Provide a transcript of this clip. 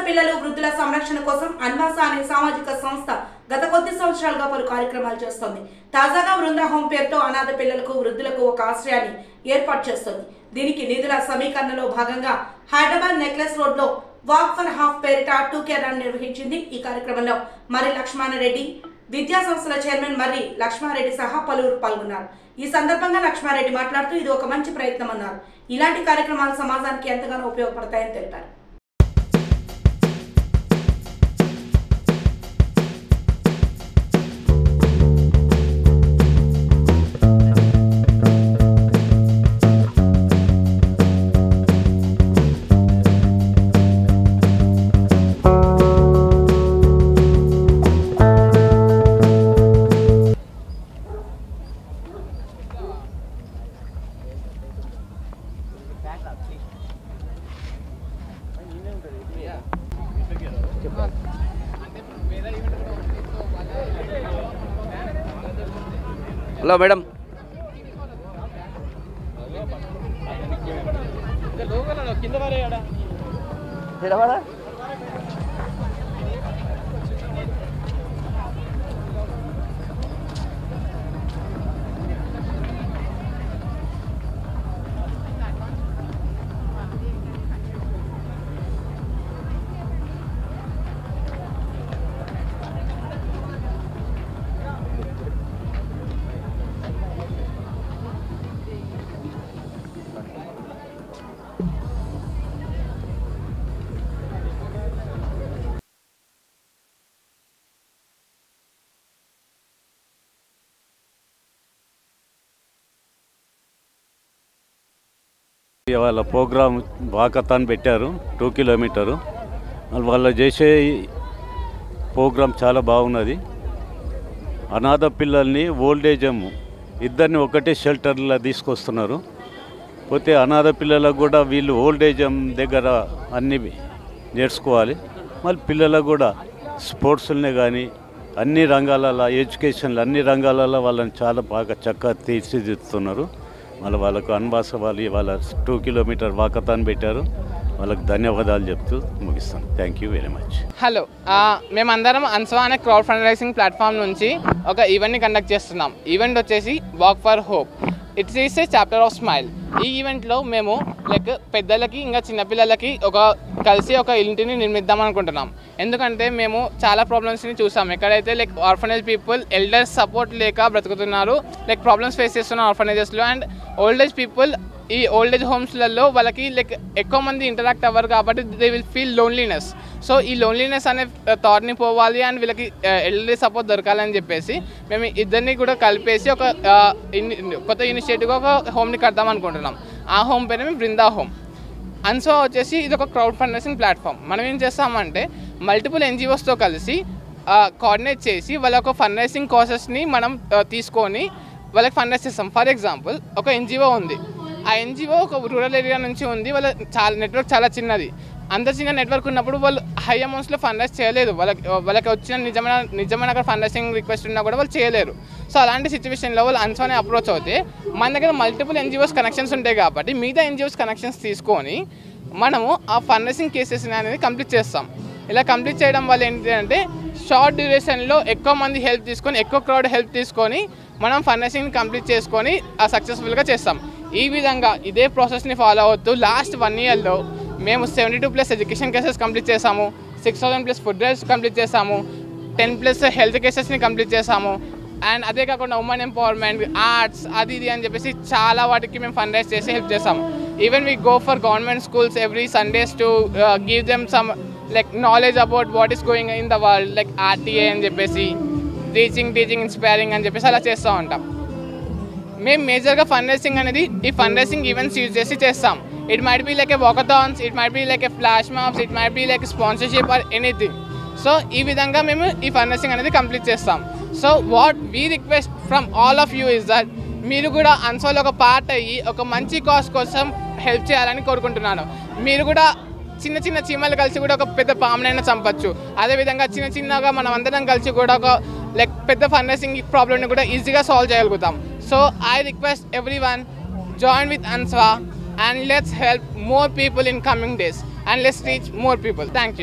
పిల్లలు వృద్ధుల సంరక్షణ కోసం అన్వాస అనే సామాజిక సంస్థ గత కొద్ది సంవత్సరాలుగా పలు కార్యక్రమాలు చేస్తోంది. తాజాగా బృందా హోమ్ పేరుతో అనాథ పిల్లలకు వృద్ధులకు ఒక ఆశ్రయాన్ని ఏర్పాటు చేస్తోంది. దీనికి నిధుల సమీకరణలో భాగంగా హైదరాబాద్ నెక్లెస్ రోడ్ లో వాక్ ఫర్ హాఫ్ పేరిట 2K రన్ నిర్వహించింది. ఈ కార్యక్రమంలో మర్రి లక్ష్మారెడ్డి, విద్యా సంస్థల చైర్మన్ మర్రి లక్ష్మారెడ్డి సహా పలువురు పాల్గొన్నారు. ఈ సందర్భంగా లక్ష్మారెడ్డి మాట్లాడుతూ ఇది ఒక మంచి ప్రయత్నం అన్నారు. ఇలాంటి కార్యక్రమాలు సమాజానికి ఎంతగానో ఉపయోగపడతాయని తెలిపారు. హలో మేడం, వాళ్ళ ప్రోగ్రామ్ వాకథాన్ పెట్టారు 2 కిలోమీటరు. వాళ్ళు చేసే ప్రోగ్రాం చాలా బాగున్నది. అనాథ పిల్లల్ని ఓల్డేజ్ హోమ్ ఇద్దరిని ఒకటే షెల్టర్లో తీసుకొస్తున్నారు. పోతే అనాథ పిల్లలకు కూడా వీళ్ళు ఓల్డేజ్ హోమ్ దగ్గర అన్నీ నేర్చుకోవాలి. మళ్ళీ పిల్లలకు కూడా స్పోర్ట్స్లనే కానీ అన్ని రంగాలలో, ఎడ్యుకేషన్లో అన్ని రంగాలలో వాళ్ళని చాలా బాగా చక్కగా తీర్చిదిద్దుతున్నారు. మళ్ళీ వాళ్ళకు అన్వాస వాళ్ళు వాళ్ళ 2 కిలోమీటర్ వాకథాన్ పెట్టారు. వాళ్ళకి ధన్యవాదాలు చెప్తూ ముగిస్తాను. Thank you very much. Hello, మేమందరం అన్స్వా అనే క్రౌడ్ ఫండ్ రైజింగ్ ప్లాట్ఫామ్ నుంచి ఒక ఈవెంట్ని కండక్ట్ చేస్తున్నాం. ఈవెంట్ వచ్చేసి walk for hope. It's is a chapter of smile. ఈ ఈవెంట్లో మేము పెద్దలకి ఇంకా చిన్నపిల్లలకి కలిసి ఒక ఇంటిని నిర్మిద్దాం అనుకుంటున్నాం. ఎందుకంటే మేము చాలా ప్రాబ్లమ్స్ని చూసాం. ఎక్కడైతే ఆర్ఫనేజ్ పీపుల్ ఎల్డర్స్ సపోర్ట్ లేక బ్రతుకుతున్నారు, ప్రాబ్లమ్స్ ఫేస్ చేస్తున్నారు ఆర్ఫనేజెస్లో. అండ్ ఓల్డేజ్ పీపుల్ ఈ ఓల్డేజ్ హోమ్స్లలో వాళ్ళకి ఎక్కువ మంది ఇంటరాక్ట్ అవ్వరు కాబట్టి they will feel loneliness. So ఈ లోన్లీనెస్ అనే థాట్ని పోవాలి అండ్ వీళ్ళకి ఎల్డర్ సపోర్ట్ దొరకాలని చెప్పేసి మేము ఇద్దరిని కూడా కలిపేసి ఒక కొత్త ఇనిషియేటివ్గా ఒక హోమ్ని కడదాం అనుకుంటున్నాం. ఆ హోమ్ పేరు మేము బృందా హోమ్. అన్స్వా వచ్చేసి ఇది ఒక క్రౌడ్ ఫండ్ రైజింగ్ ప్లాట్ఫామ్. మనం ఏం చేస్తామంటే మల్టిపుల్ NGOస్తో కలిసి కోఆర్డినేట్ చేసి వాళ్ళ ఒక ఫండ్ రైజింగ్ కాసెస్ని మనం తీసుకొని వాళ్ళకి ఫండ్ రైజ్ చేస్తాం. ఫర్ ఎగ్జాంపుల్, ఒక NGO ఉంది. ఆ NGO ఒక రూరల్ ఏరియా నుంచి ఉంది. వాళ్ళ నెట్వర్క్ చాలా చిన్నది. అంత చిన్న నెట్వర్క్ ఉన్నప్పుడు వాళ్ళు హై అమౌంట్స్లో ఫండ్ రైజ్ చేయలేదు. వాళ్ళకి వచ్చిన నిజమైన అక్కడ ఫండ్ రైజింగ్ రిక్వెస్ట్ ఉన్నా కూడా వాళ్ళు చేయలేరు. సో అలాంటి సిచ్యువేషన్లో వాళ్ళు అన్స్వాని అప్రోచ్ అవుతే మన దగ్గర మల్టిపుల్ NGOస్ కనెక్షన్స్ ఉంటాయి కాబట్టి మిగతా NGOస్ కనెక్షన్స్ తీసుకొని మనము ఆ ఫండ్ రైజింగ్ కేసెస్ అనేది కంప్లీట్ చేస్తాం. ఇలా కంప్లీట్ చేయడం వల్ల ఏంటంటే షార్ట్ డ్యూరేషన్లో ఎక్కువ మంది హెల్ప్ తీసుకొని, ఎక్కువ క్రౌడ్ హెల్ప్ తీసుకొని మనం ఫండ్ రైజింగ్ని కంప్లీట్ చేసుకొని సక్సెస్ఫుల్గా చేస్తాం. ఈ విధంగా ఇదే ప్రాసెస్ని ఫాలో అవుతూ లాస్ట్ 1 ఇయర్లో మేము 72+ ఎడ్యుకేషన్ కేసెస్ కంప్లీట్ చేసాము, 6000+ ఫుడ్ డ్రైవ్స్ కంప్లీట్ చేసాము, 10+ హెల్త్ కేసెస్ని కంప్లీట్ చేసాము. అండ్ అదే కాకుండా ఉమెన్ ఎంపవర్మెంట్, ఆర్ట్స్, అది ఇది అని చెప్పేసి చాలా వాటికి మేము ఫండ్ రైజ్ చేసి హెల్ప్ చేసాము. Even we go for government schools every Sundays to give them some knowledge about what is going in the world, RTA అని చెప్పేసి, టీచింగ్ ఇన్స్పైరింగ్ అని చెప్పేసి అలా చేస్తూ ఉంటాం. మేము మేజర్గా ఫండ్ రైజింగ్ అనేది ఈ ఫండ్ రైజింగ్ ఈవెంట్స్ యూజ్ చేసి చేస్తాం. It might be like A walkathons, it might be like A flash mobs, it might be like sponsorship or anything. So ఈ విధంగా మేము ఈ ఫండ్ రైజింగ్ అనేది కంప్లీట్ చేస్తాం. So what we request from all of you is that మీరు కూడా అన్స్వాలో ఒక part అయ్యి ఒక మంచి కాజ్ కోసం హెల్ప్ చేయాలని కోరుకుంటున్నాను. మీరు కూడా చిన్న చిన్న చీమలు కలిసి కూడా ఒక పెద్ద పామునైనా చంపచ్చు. అదేవిధంగా చిన్నగా మనం అందరం కలిసి కూడా ఒక పెద్ద ఫండ్ రైజింగ్ ప్రాబ్లమ్ని కూడా ఈజీగా సాల్వ్ చేయగలుగుతాం. So I request everyone join with Answa and let's help more people in coming days and let's reach more people. Thank you.